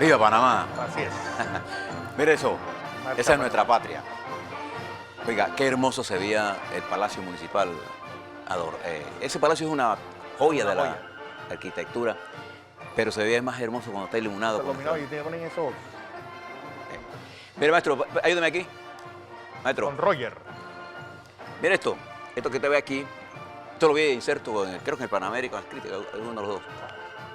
¡Viva Panamá! Así es. Mire eso, Marcha esa es nuestra patria. Oiga, qué hermoso se veía el Palacio Municipal. Ese palacio es una joya de la arquitectura, pero se ve más hermoso cuando está iluminado. Está iluminado y te ponen eso Mire, maestro, ayúdeme aquí. Maestro, con Roger. mire esto que te ve aquí. Esto lo vi inserto, creo que en el Panamérica, uno de los dos.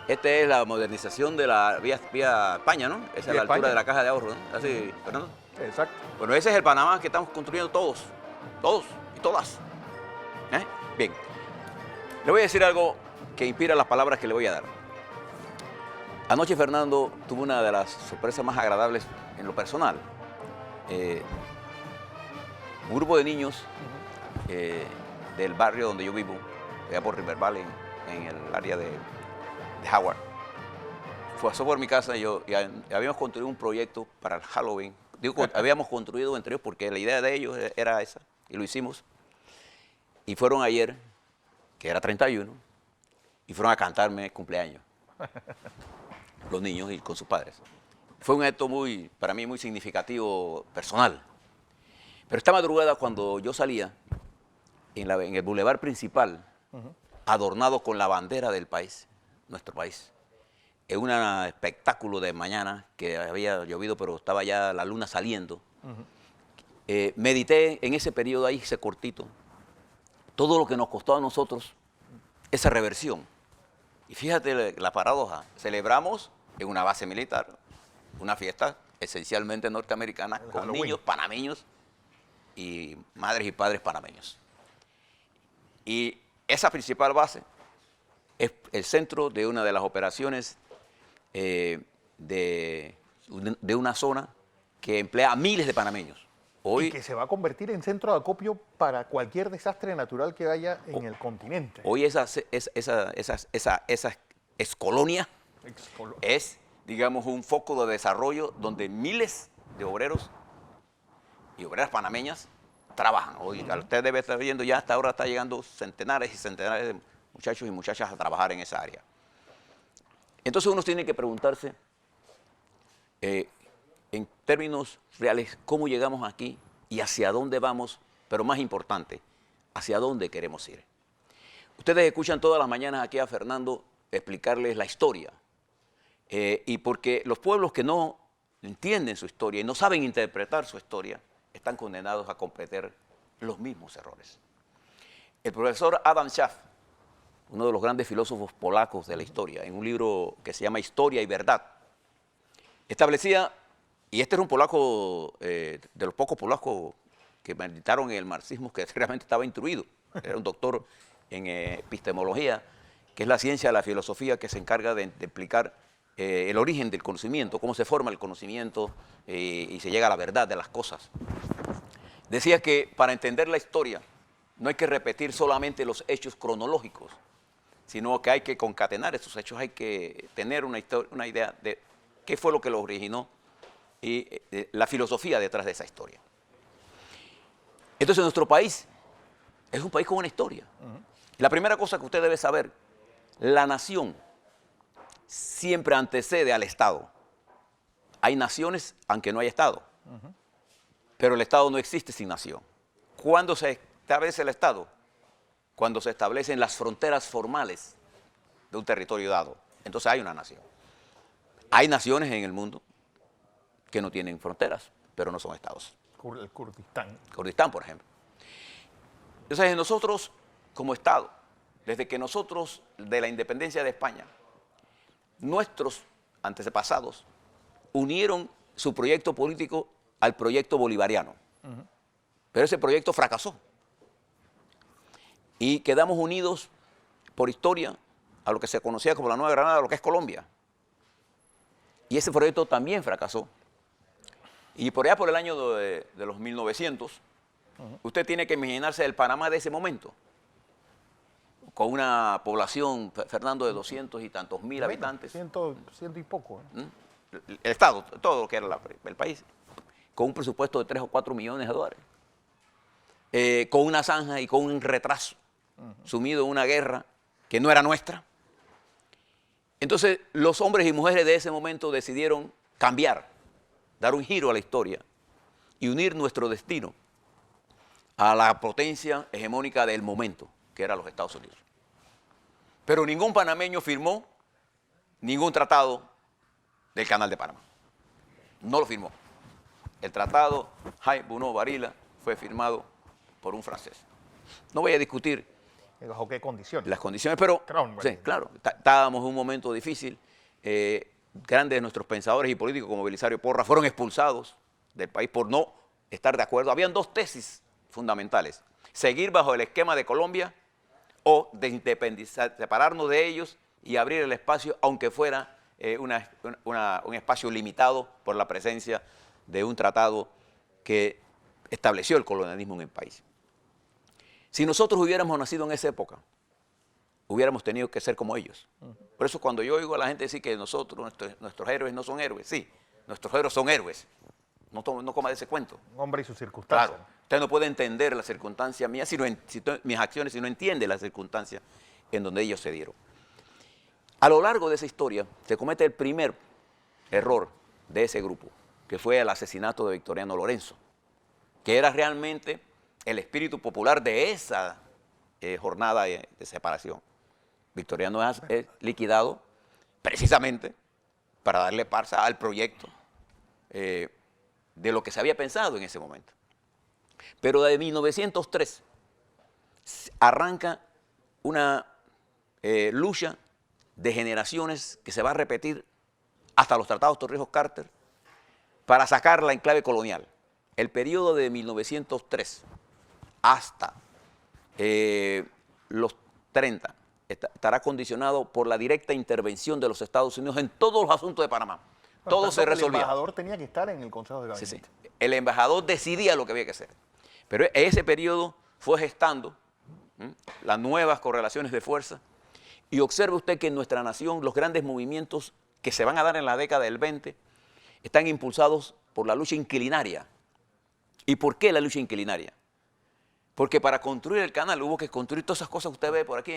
Esta es la modernización de la vía España, ¿no? Esa es la altura España. de la caja de ahorro, ¿no? Así, Fernando. Exacto. Bueno, ese es el Panamá que estamos construyendo todos y todas. Bien, le voy a decir algo que inspira las palabras que le voy a dar. Anoche Fernando tuvo una de las sorpresas más agradables en lo personal. Un grupo de niños del barrio donde yo vivo, allá por River Valley, en el área de Howard, pasó por mi casa y habíamos construido un proyecto para el Halloween. Digo, habíamos construido entre ellos porque la idea de ellos era esa, y lo hicimos. Y fueron ayer, que era 31, y fueron a cantarme cumpleaños. Los niños y con sus padres. Fue un acto para mí muy significativo, personal. Pero esta madrugada, cuando yo salía en el bulevar principal, adornado con la bandera del país, nuestro país, en un espectáculo de mañana que había llovido, pero estaba ya la luna saliendo, medité en ese periodo ahí, ese cortito, todo lo que nos costó a nosotros esa reversión. Y fíjate la paradoja, celebramos en una base militar, una fiesta esencialmente norteamericana, con Halloween. niños panameños y madres y padres panameños. Y esa principal base es el centro de una de las operaciones de una zona que emplea a miles de panameños. Hoy, Y que se va a convertir en centro de acopio para cualquier desastre natural que haya en el continente. hoy esa excolonia es, digamos, un foco de desarrollo donde miles de obreros y obreras panameñas trabajan. Hoy usted debe estar viendo ya hasta ahora está llegando centenares y centenares de muchachos y muchachas a trabajar en esa área. Entonces uno tiene que preguntarse, en términos reales, cómo llegamos aquí y hacia dónde vamos, pero más importante, hacia dónde queremos ir. Ustedes escuchan todas las mañanas aquí a Fernando explicarles la historia, y porque los pueblos que no entienden su historia y no saben interpretar su historia, están condenados a cometer los mismos errores. El profesor Adam Schaff, uno de los grandes filósofos polacos de la historia, en un libro que se llama Historia y Verdad, establecía, y este era un polaco, de los pocos polacos que meditaron en el marxismo, que realmente estaba instruido, era un doctor en epistemología, que es la ciencia de la filosofía que se encarga de explicar el origen del conocimiento, cómo se forma el conocimiento y se llega a la verdad de las cosas. Decía que para entender la historia no hay que repetir solamente los hechos cronológicos, sino que hay que concatenar esos hechos, hay que tener una idea de qué fue lo que lo originó y la filosofía detrás de esa historia. Entonces nuestro país es un país con una historia. La primera cosa que usted debe saber, la nación siempre antecede al Estado. Hay naciones aunque no hay Estado, pero el Estado no existe sin nación. ¿Cuándo se establece el Estado? Cuando se establecen las fronteras formales de un territorio dado. Entonces hay una nación. Hay naciones en el mundo que no tienen fronteras, pero no son estados. El Kurdistán. Kurdistán, por ejemplo. Entonces nosotros, como Estado, desde que nosotros, de la independencia de España, nuestros antepasados unieron su proyecto político al proyecto bolivariano. Pero ese proyecto fracasó. Y quedamos unidos por historia a lo que se conocía como la Nueva Granada, lo que es Colombia. Y ese proyecto también fracasó. Y por allá por el año de los 1900, usted tiene que imaginarse el Panamá de ese momento, con una población, Fernando, de 200 y tantos mil habitantes. Ciento y poco. El Estado, todo lo que era el país, con un presupuesto de 3 o 4 millones de dólares, con una zanja y con un retraso, sumido en una guerra que no era nuestra. Entonces los hombres y mujeres de ese momento decidieron cambiar, dar un giro a la historia y unir nuestro destino a la potencia hegemónica del momento, que era los Estados Unidos. Pero ningún panameño firmó ningún tratado del Canal de Panamá. No lo firmó. El tratado Jaime-Bunau-Varilla fue firmado por un francés. No voy a discutir ¿Bajo qué condiciones? las condiciones, pero sí, claro, estábamos en un momento difícil. Grandes de nuestros pensadores y políticos como Belisario Porras fueron expulsados del país por no estar de acuerdo. Habían dos tesis fundamentales: seguir bajo el esquema de Colombia o de independizar, separarnos de ellos y abrir el espacio, aunque fuera un espacio limitado por la presencia de un tratado que estableció el colonialismo en el país. Si nosotros hubiéramos nacido en esa época, hubiéramos tenido que ser como ellos. Por eso cuando yo oigo a la gente decir que nosotros, nuestros héroes no son héroes, sí, nuestros héroes son héroes. No coma de ese cuento. Un hombre y sus circunstancias. Claro, usted no puede entender las circunstancias mías, mis acciones, si no entiende las circunstancias en donde ellos se dieron. A lo largo de esa historia se comete el primer error de ese grupo, que fue el asesinato de Victoriano Lorenzo, que era realmente el espíritu popular de esa jornada de separación. Victoriano es liquidado precisamente para darle parsa al proyecto de lo que se había pensado en ese momento. Pero de 1903 arranca una lucha de generaciones que se va a repetir hasta los tratados Torrijos-Carter para sacar la enclave colonial. El periodo de 1903 hasta los 30 estará condicionado por la directa intervención de los Estados Unidos en todos los asuntos de Panamá. Todo se resolvía. El embajador tenía que estar en el Consejo de Gabinete. Sí, sí. El embajador decidía lo que había que hacer. Pero ese periodo fue gestando las nuevas correlaciones de fuerza. Y observe usted que en nuestra nación los grandes movimientos que se van a dar en la década del 20 están impulsados por la lucha inquilinaria. ¿Y por qué la lucha inquilinaria? Porque para construir el canal hubo que construir todas esas cosas que usted ve por aquí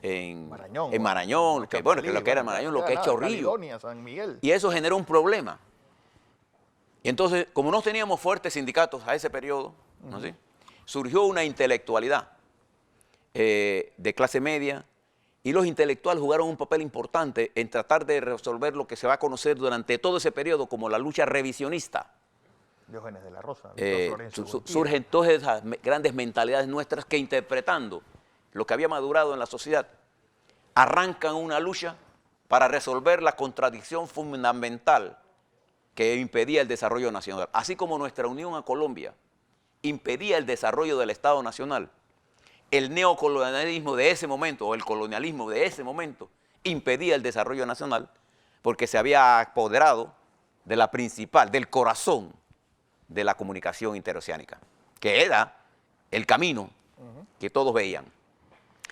en Marañón, que lo que era Marañón, lo que es Chorrillo. San Miguel. Y eso generó un problema. Y entonces, como no teníamos fuertes sindicatos a ese periodo, ¿no? ¿Sí? Surgió una intelectualidad de clase media, y los intelectuales jugaron un papel importante en tratar de resolver lo que se va a conocer durante todo ese periodo como la lucha revisionista. Diógenes de la Rosa, surgen todas esas grandes mentalidades nuestras que, interpretando lo que había madurado en la sociedad, arrancan una lucha para resolver la contradicción fundamental que impedía el desarrollo nacional. Así como nuestra unión a Colombia impedía el desarrollo del Estado Nacional, el neocolonialismo de ese momento, o el colonialismo de ese momento, impedía el desarrollo nacional porque se había apoderado de la principal, del corazón de la comunicación interoceánica, que era el camino que todos veían.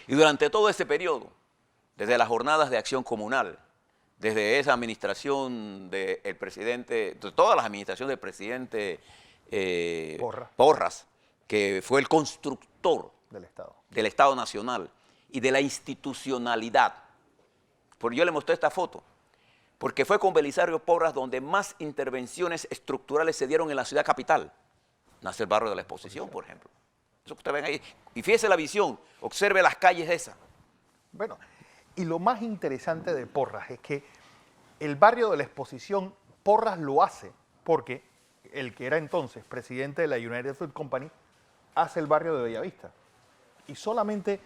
Y durante todo ese periodo, desde las jornadas de acción comunal, desde esa administración del presidente, de todas las administraciones del presidente Porras, que fue el constructor del Estado Nacional y de la institucionalidad. Porque yo le mostré esta foto, porque fue con Belisario Porras donde más intervenciones estructurales se dieron en la ciudad capital. Nace el barrio de la Exposición, por ejemplo. Eso que ustedes ven ahí. Y fíjese la visión, observe las calles esas. Bueno, y lo más interesante de Porras es que el barrio de la Exposición, Porras lo hace porque el que era entonces presidente de la United Fruit Company hace el barrio de Bellavista. Y solamente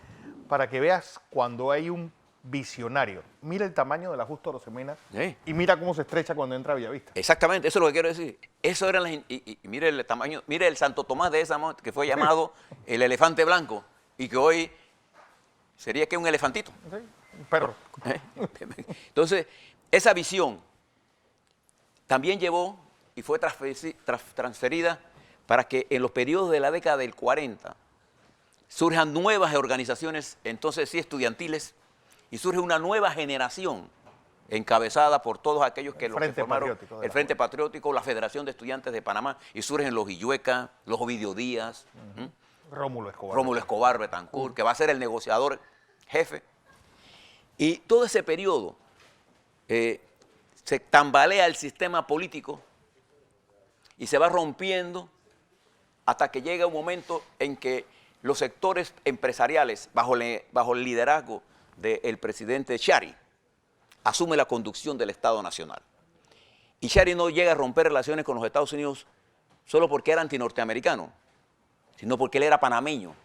para que veas cuando hay un visionario, mira el tamaño de la Justo Arosemena y mira cómo se estrecha cuando entra a Bellavista. Exactamente, eso es lo que quiero decir. Eso era y mire el tamaño, mire el Santo Tomás de esa que fue llamado el elefante blanco y que hoy sería que un elefantito. Sí, un perro. Entonces, esa visión también llevó y fue transferida para que en los periodos de la década del 40 surjan nuevas organizaciones, entonces sí estudiantiles, y surge una nueva generación encabezada por todos aquellos que formaron el Frente Patriótico, la Federación de Estudiantes de Panamá, y surgen los Illueca, los Ovidio Díaz, Rómulo Escobar Betancourt, que va a ser el negociador jefe. Y todo ese periodo se tambalea el sistema político y se va rompiendo hasta que llega un momento en que los sectores empresariales, bajo el liderazgo del presidente Shari, asume la conducción del Estado Nacional. Y Shari no llega a romper relaciones con los Estados Unidos solo porque era antinorteamericano, sino porque él era panameño.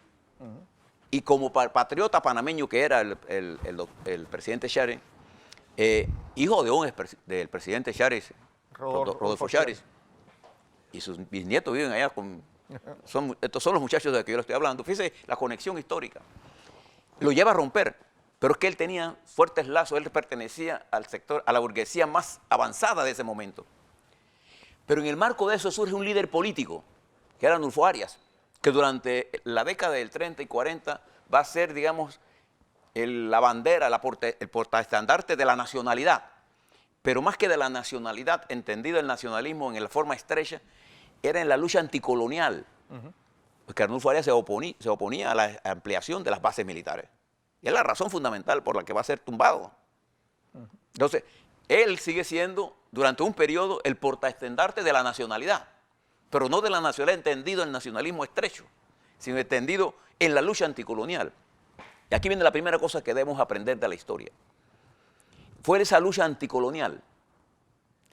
Y como patriota panameño que era el presidente Shari, hijo del presidente Shari, Rodolfo Shari, y sus bisnietos viven allá estos son los muchachos de los que yo le estoy hablando. Fíjese la conexión histórica. Lo lleva a romper, pero es que él tenía fuertes lazos, él pertenecía al sector, a la burguesía más avanzada de ese momento. Pero en el marco de eso surge un líder político, que era Arnulfo Arias, que durante la década del 30 y 40 va a ser, digamos, la bandera, el portaestandarte de la nacionalidad. Pero más que de la nacionalidad, entendido el nacionalismo en la forma estrecha, era en la lucha anticolonial. Porque Arnulfo Arias se oponía a la ampliación de las bases militares. Y es la razón fundamental por la que va a ser tumbado. Entonces, él sigue siendo, durante un periodo, el portaestandarte de la nacionalidad. Pero no de la nacionalidad entendido en el nacionalismo estrecho, sino entendido en la lucha anticolonial. Y aquí viene la primera cosa que debemos aprender de la historia. Fue esa lucha anticolonial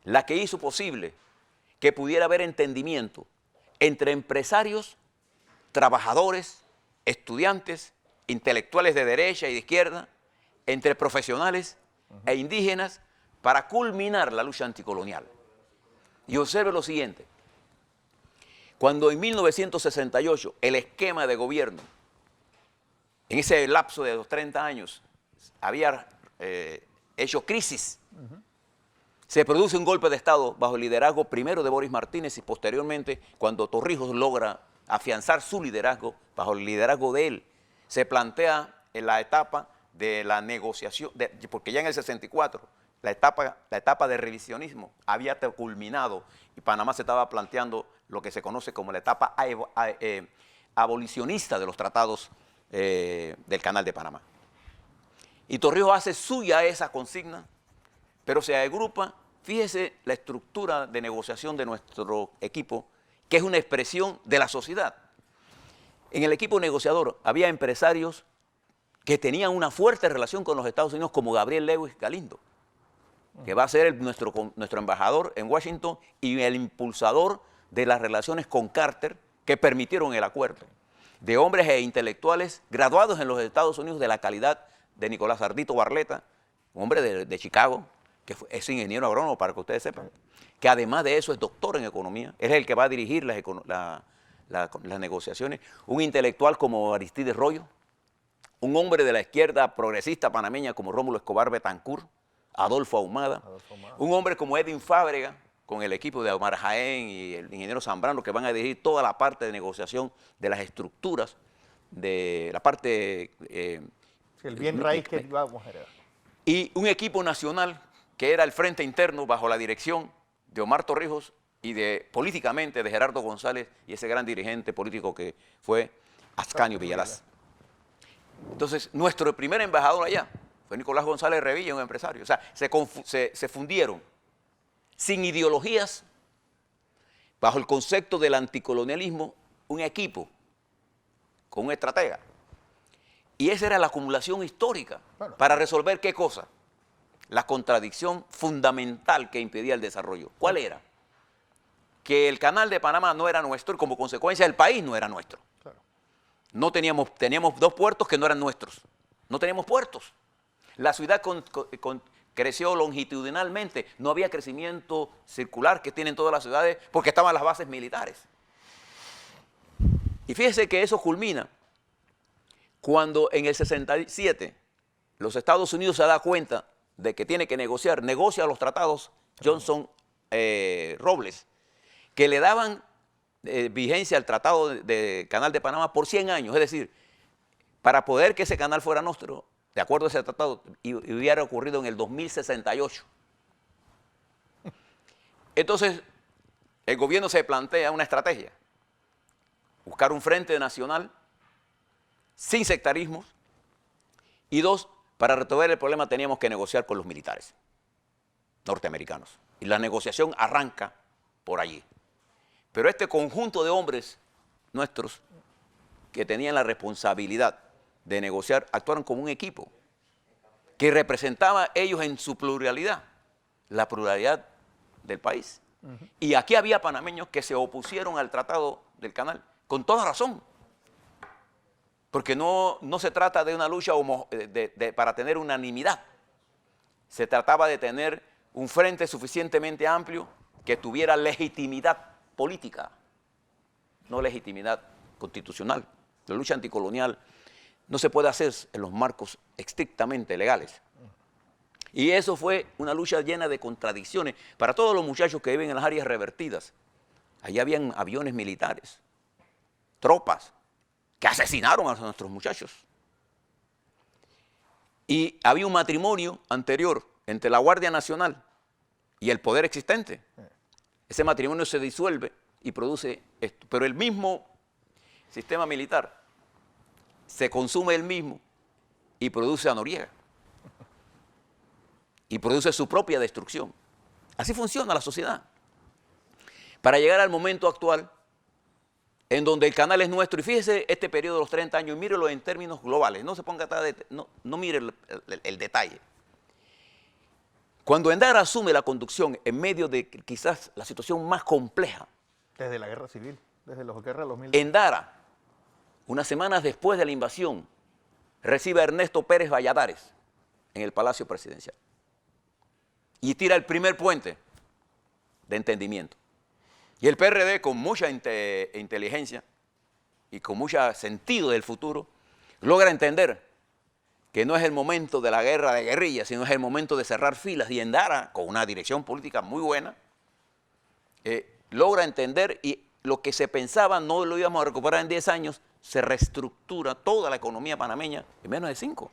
la que hizo posible que pudiera haber entendimiento entre empresarios, trabajadores, estudiantes, intelectuales de derecha y de izquierda, entre profesionales e indígenas, para culminar la lucha anticolonial. Y observe lo siguiente. Cuando en 1968 el esquema de gobierno, en ese lapso de los 30 años, había hecho crisis, se produce un golpe de Estado bajo el liderazgo primero de Boris Martínez y posteriormente, cuando Torrijos logra afianzar su liderazgo, bajo el liderazgo de él, se plantea en la etapa de la negociación, porque ya en el 64 la etapa de revisionismo había culminado y Panamá se estaba planteando lo que se conoce como la etapa abolicionista de los tratados del Canal de Panamá. Y Torrijos hace suya esa consigna, pero se agrupa, fíjese la estructura de negociación de nuestro equipo, que es una expresión de la sociedad. En el equipo negociador había empresarios que tenían una fuerte relación con los Estados Unidos, como Gabriel Lewis Galindo, que va a ser nuestro embajador en Washington y el impulsador de las relaciones con Carter que permitieron el acuerdo, de hombres e intelectuales graduados en los Estados Unidos de la calidad de Nicolás Ardito Barletta, un hombre de Chicago, que es ingeniero agrónomo, para que ustedes sepan, que además de eso es doctor en economía, es el que va a dirigir las negociaciones, un intelectual como Aristides Royo, un hombre de la izquierda progresista panameña como Rómulo Escobar Betancourt, Adolfo Ahumada, un hombre como Edwin Fábrega, con el equipo de Omar Jaén y el ingeniero Zambrano, que van a dirigir toda la parte de negociación de las estructuras, de la parte... el bien raíz que íbamos a heredar. Y un equipo nacional que era el Frente Interno bajo la dirección de Omar Torrijos y políticamente de Gerardo González y ese gran dirigente político que fue Ascanio Villalaz. Entonces, nuestro primer embajador allá fue Nicolás González Revilla, un empresario. O sea, se fundieron sin ideologías, bajo el concepto del anticolonialismo, un equipo con un estratega. Y esa era la acumulación histórica. Bueno, ¿para resolver qué cosa? La contradicción fundamental que impedía el desarrollo. ¿Cuál era? Que el Canal de Panamá no era nuestro y como consecuencia el país no era nuestro. Claro. No teníamos dos puertos que no eran nuestros. No teníamos puertos. La ciudad creció longitudinalmente. No había crecimiento circular que tienen todas las ciudades porque estaban las bases militares. Y fíjese que eso culmina cuando en el 67 los Estados Unidos se da cuenta de que tiene que negociar, negocia los tratados Johnson-Robles, que le daban vigencia al Tratado de Canal de Panamá por 100 años. Es decir, para poder que ese canal fuera nuestro, de acuerdo a ese tratado, hubiera ocurrido en el 2068. Entonces, el gobierno se plantea una estrategia, buscar un frente nacional sin sectarismos, y dos, para resolver el problema teníamos que negociar con los militares. norteamericanos. Y la negociación arranca por allí. Pero este conjunto de hombres nuestros que tenían la responsabilidad de negociar actuaron como un equipo que representaba ellos en su pluralidad, la pluralidad del país. Y aquí había panameños que se opusieron al Tratado del Canal, con toda razón. Porque no se trata de una lucha para tener unanimidad. Se trataba de tener un frente suficientemente amplio que tuviera legitimidad política, no legitimidad constitucional. La lucha anticolonial no se puede hacer en los marcos estrictamente legales. Y eso fue una lucha llena de contradicciones para todos los muchachos que viven en las áreas revertidas. Allí habían aviones militares, tropas, que asesinaron a nuestros muchachos. Y había un matrimonio anterior entre la Guardia Nacional y el poder existente. Ese matrimonio se disuelve y produce esto. Pero el mismo sistema militar se consume el mismo y produce a Noriega. Y produce su propia destrucción. Así funciona la sociedad. Para llegar al momento actual, en donde el canal es nuestro, y fíjese este periodo de los 30 años, mírelo en términos globales, no se ponga atrás no mire el detalle. Cuando Endara asume la conducción en medio de quizás la situación más compleja. Desde la guerra civil, desde la guerra de los 2000. Endara, unas semanas después de la invasión, recibe a Ernesto Pérez Valladares en el Palacio Presidencial y tira el primer puente de entendimiento. Y el PRD, con mucha inteligencia y con mucho sentido del futuro, logra entender que no es el momento de la guerra de guerrillas, sino es el momento de cerrar filas. Y Endara, con una dirección política muy buena, logra entender, y lo que se pensaba no lo íbamos a recuperar en 10 años, se reestructura toda la economía panameña en menos de 5.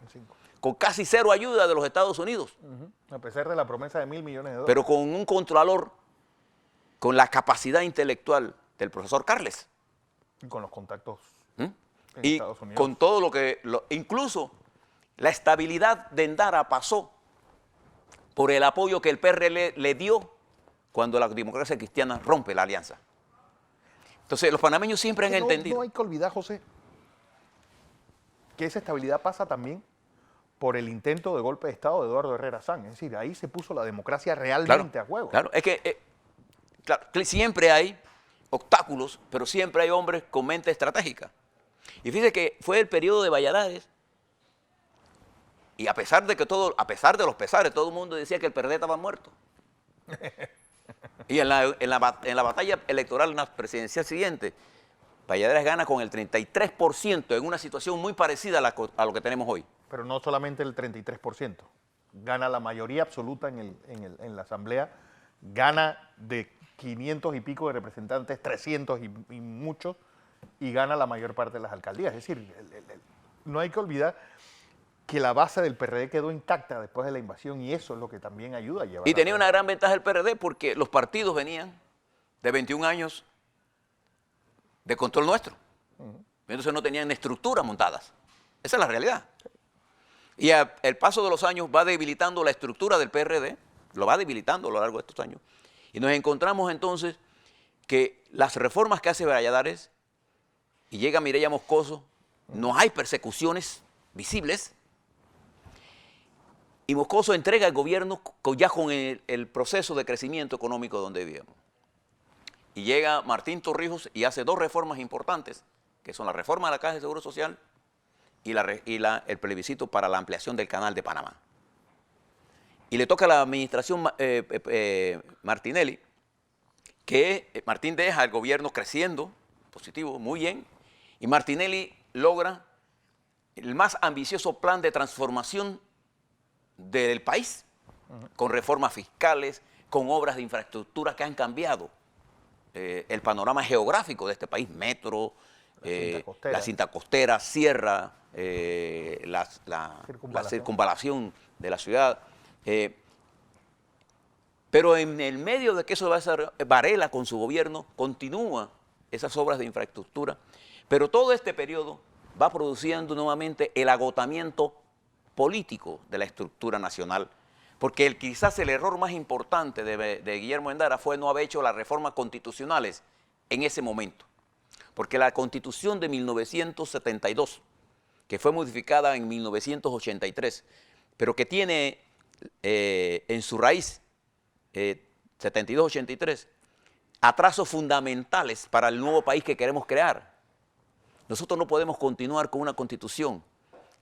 Con casi cero ayuda de los Estados Unidos. A pesar de la promesa de $1.000 millones. Pero con un controlador, con la capacidad intelectual del profesor Carles. Y con los contactos en y Estados Unidos. Con todo lo que... incluso la estabilidad de Endara pasó por el apoyo que el PRL le dio cuando la democracia cristiana rompe la alianza. Entonces, los panameños siempre han entendido. No hay que olvidar, José, que esa estabilidad pasa también por el intento de golpe de Estado de Eduardo Herrera Sanz. Es decir, ahí se puso la democracia realmente a juego. Claro, es que claro, siempre hay obstáculos, pero siempre hay hombres con mente estratégica. Y fíjese que fue el periodo de Valladares, y a pesar de los pesares, todo el mundo decía que el PRD estaba muerto. Y en la batalla electoral presidencial siguiente, Valladares gana con el 33% en una situación muy parecida a lo que tenemos hoy. Pero no solamente el 33%, gana la mayoría absoluta en la Asamblea, gana de 500 y pico de representantes, 300 y muchos, y gana la mayor parte de las alcaldías. Es decir, no hay que olvidar que la base del PRD quedó intacta después de la invasión, y eso es lo que también ayuda a llevar. Y tenía una gran ventaja el PRD porque los partidos venían de 21 años de control nuestro. Entonces no tenían estructuras montadas. Esa es la realidad. Y el paso de los años va debilitando la estructura del PRD, lo va debilitando a lo largo de estos años. Y nos encontramos entonces que las reformas que hace Valladares, y llega Mireya Moscoso, no hay persecuciones visibles, y Moscoso entrega el gobierno ya con el proceso de crecimiento económico donde vivíamos. Y llega Martín Torrijos y hace 2 reformas importantes, que son la reforma de la Caja de Seguro Social y el plebiscito para la ampliación del Canal de Panamá. Y le toca a la administración Martinelli, que Martín deja el gobierno creciendo, positivo, muy bien, y Martinelli logra el más ambicioso plan de transformación del país, con reformas fiscales, con obras de infraestructura que han cambiado el panorama geográfico de este país, metro, la cinta costera, sierra, la circunvalación de la ciudad. Pero en el medio de que eso va a ser, Varela con su gobierno continúa esas obras de infraestructura, pero todo este periodo va produciendo nuevamente el agotamiento político de la estructura nacional, Porque quizás el error más importante de Guillermo Endara fue no haber hecho las reformas constitucionales en ese momento. Porque la Constitución de 1972, que fue modificada en 1983, pero que tiene en su raíz 72-83, atrasos fundamentales para el nuevo país que queremos crear. Nosotros no podemos continuar con una constitución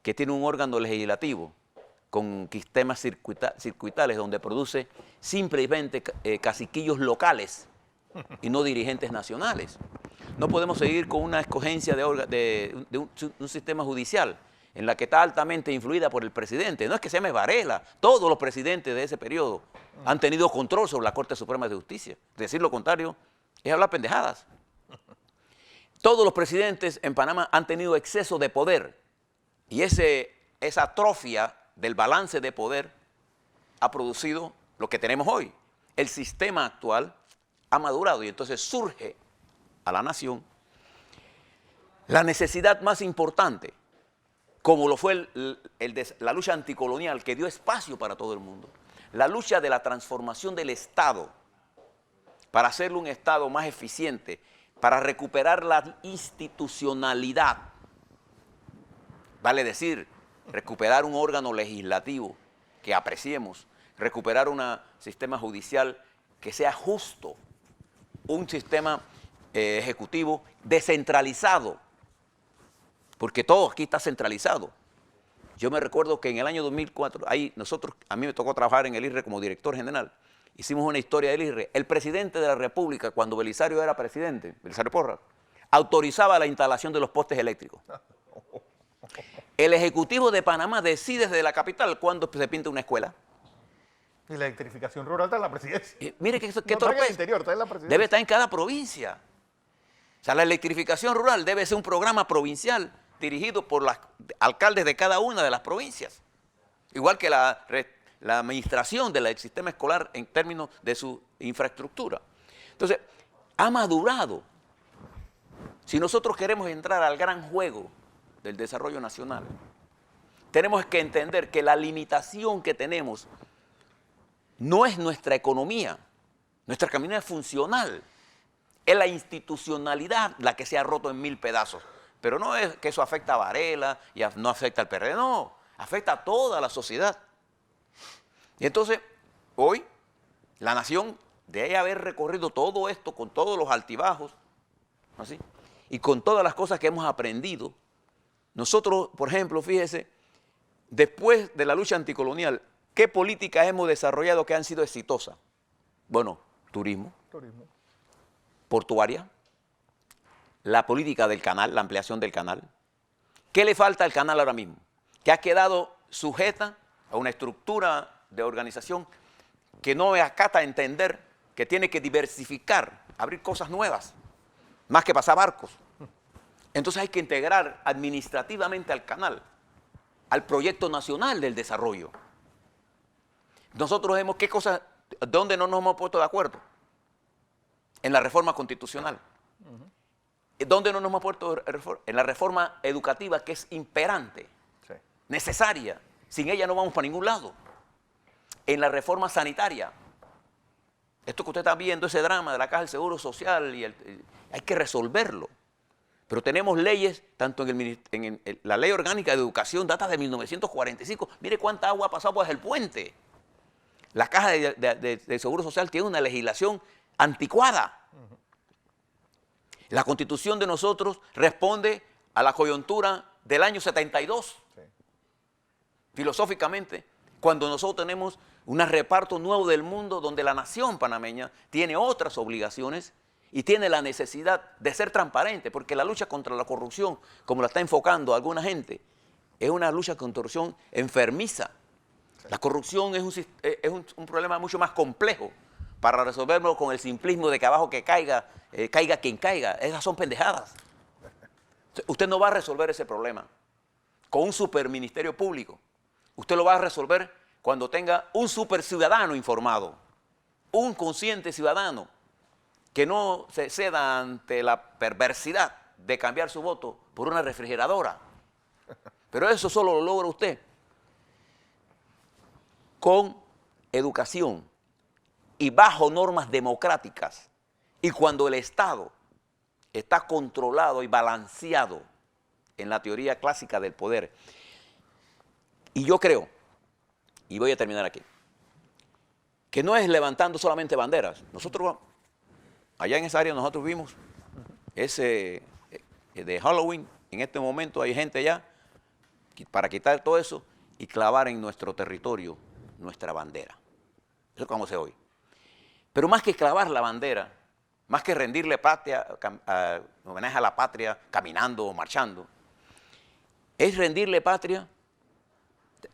que tiene un órgano legislativo con sistemas circuitales donde produce simplemente caciquillos locales y no dirigentes nacionales. No podemos seguir con una escogencia de un sistema judicial en la que está altamente influida por el presidente. No es que se llame Varela, todos los presidentes de ese periodo han tenido control sobre la Corte Suprema de Justicia. Decir lo contrario es hablar pendejadas. Todos los presidentes en Panamá han tenido exceso de poder y esa atrofia del balance de poder ha producido lo que tenemos hoy. El sistema actual ha madurado y entonces surge a la nación la necesidad más importante, como lo fue la lucha anticolonial que dio espacio para todo el mundo, la lucha de la transformación del Estado para hacerlo un Estado más eficiente, para recuperar la institucionalidad, vale decir, recuperar un órgano legislativo que apreciemos, recuperar un sistema judicial que sea justo, un sistema ejecutivo descentralizado, porque todo aquí está centralizado. Yo me recuerdo que en el año 2004, a mí me tocó trabajar en el IRRE como director general. Hicimos una historia del IRRE. El presidente de la República, cuando Belisario era presidente, Belisario Porras, autorizaba la instalación de los postes eléctricos. El Ejecutivo de Panamá decide desde la capital cuándo se pinta una escuela. Y la electrificación rural está en la presidencia. Mire qué No está en el torpeza. interior, está en la presidencia. Debe estar en cada provincia. O sea, la electrificación rural debe ser un programa provincial dirigido por los alcaldes de cada una de las provincias. Igual que la administración del sistema escolar en términos de su infraestructura. Entonces, ha madurado. Si nosotros queremos entrar al gran juego del desarrollo nacional, tenemos que entender que la limitación que tenemos no es nuestra economía, nuestra economía es funcional, es la institucionalidad la que se ha roto en 1000 pedazos. Pero no es que eso afecta a Varela y no afecta al PRD, no, afecta a toda la sociedad. Y entonces, hoy, la nación debe haber recorrido todo esto con todos los altibajos, ¿así? Y con todas las cosas que hemos aprendido. Nosotros, por ejemplo, fíjese, después de la lucha anticolonial, ¿qué políticas hemos desarrollado que han sido exitosas? Bueno, turismo, portuaria, la política del canal, la ampliación del canal. ¿Qué le falta al canal ahora mismo? Que ha quedado sujeta a una estructura de organización que no acata a entender que tiene que diversificar, abrir cosas nuevas, más que pasar barcos. Entonces hay que integrar administrativamente al canal, al proyecto nacional del desarrollo. Nosotros vemos qué cosas, dónde no nos hemos puesto de acuerdo. En la reforma constitucional. ¿Dónde no nos hemos puesto de acuerdo? En la reforma educativa, que es imperante, sí, necesaria. Sin ella no vamos para ningún lado. En la reforma sanitaria. Esto que usted está viendo, ese drama de la Caja del Seguro Social, hay que resolverlo. Pero tenemos leyes, tanto en la Ley Orgánica de Educación, data de 1945. Mire cuánta agua ha pasado por el puente. La Caja de Seguro Social tiene una legislación anticuada. La Constitución de nosotros responde a la coyuntura del año 72. Sí. Filosóficamente, cuando nosotros tenemos un reparto nuevo del mundo donde la nación panameña tiene otras obligaciones y tiene la necesidad de ser transparente, porque la lucha contra la corrupción, como la está enfocando alguna gente, es una lucha contra la corrupción enfermiza. Sí. La corrupción es un problema mucho más complejo para resolverlo con el simplismo de que abajo que caiga quien caiga. Esas son pendejadas. Usted no va a resolver ese problema con un superministerio público. Usted lo va a resolver cuando tenga un superciudadano informado, un consciente ciudadano que no se ceda ante la perversidad de cambiar su voto por una refrigeradora. Pero eso solo lo logra usted con educación y bajo normas democráticas, y cuando el Estado está controlado y balanceado en la teoría clásica del poder, y yo creo, y voy a terminar aquí, que no es levantando solamente banderas. Nosotros, allá en esa área nosotros vimos ese de Halloween, en este momento hay gente allá para quitar todo eso y clavar en nuestro territorio nuestra bandera. Eso es como se oye. Pero más que clavar la bandera, más que rendirle patria, homenaje a la patria caminando o marchando, es rendirle patria,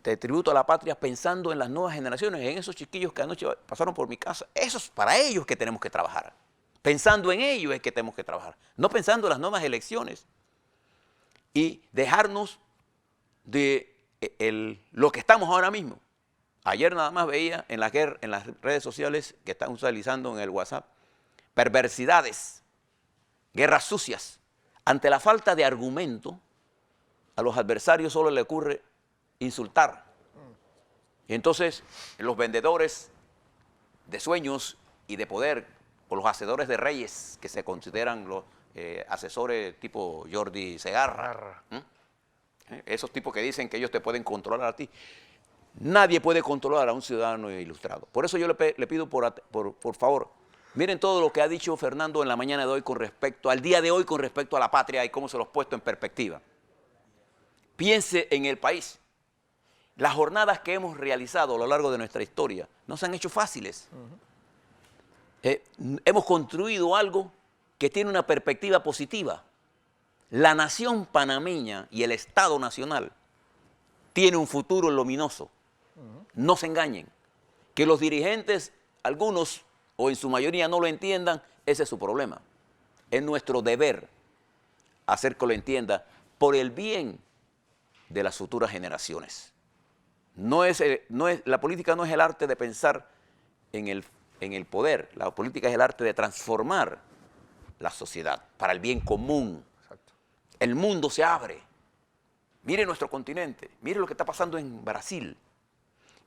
de tributo a la patria, pensando en las nuevas generaciones, en esos chiquillos que anoche pasaron por mi casa. Eso es para ellos que tenemos que trabajar. Pensando en ellos es que tenemos que trabajar, no pensando en las nuevas elecciones. Y dejarnos de lo que estamos ahora mismo. Ayer nada más veía en las redes sociales que están utilizando en el WhatsApp perversidades, guerras sucias. Ante la falta de argumento, a los adversarios solo le ocurre insultar. Y entonces los vendedores de sueños y de poder, o los hacedores de reyes, que se consideran los asesores tipo Jordi Segarra, esos tipos que dicen que ellos te pueden controlar a ti. Nadie puede controlar a un ciudadano ilustrado. Por eso yo le pido por favor, miren todo lo que ha dicho Fernando en la mañana de hoy con respecto al día de hoy, con respecto a la patria y cómo se los ha puesto en perspectiva. Piense en el país. Las jornadas que hemos realizado a lo largo de nuestra historia no se han hecho fáciles. Hemos construido algo que tiene una perspectiva positiva. La nación panameña y el Estado nacional tiene un futuro luminoso. No se engañen. Que los dirigentes, algunos o en su mayoría no lo entiendan, ese es su problema. Es nuestro deber hacer que lo entienda por el bien de las futuras generaciones. La política no es el arte de pensar en el poder. La política es el arte de transformar la sociedad para el bien común. Exacto. El mundo se abre. Mire nuestro continente. Mire lo que está pasando en Brasil.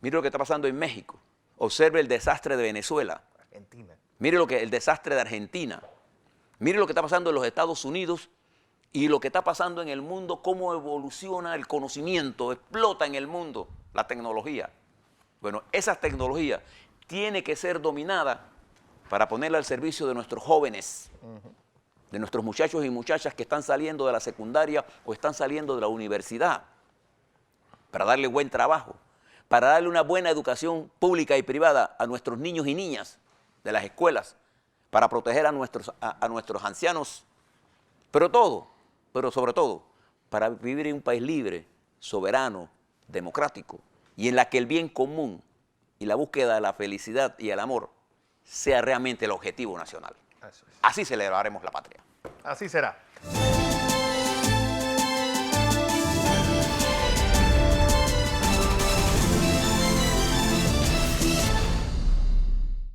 Mire lo que está pasando en México. Observe el desastre de Venezuela. Argentina. Mire el desastre de Argentina. Mire lo que está pasando en los Estados Unidos y lo que está pasando en el mundo, cómo evoluciona el conocimiento, explota en el mundo la tecnología. Bueno, esa tecnología tiene que ser dominada para ponerla al servicio de nuestros jóvenes, de nuestros muchachos y muchachas que están saliendo de la secundaria o están saliendo de la universidad, para darle buen trabajo, para darle una buena educación pública y privada a nuestros niños y niñas de las escuelas, para proteger a nuestros ancianos, pero sobre todo, para vivir en un país libre, soberano, democrático, y en la que el bien común y la búsqueda de la felicidad y el amor sea realmente el objetivo nacional. Así celebraremos la patria. Así será.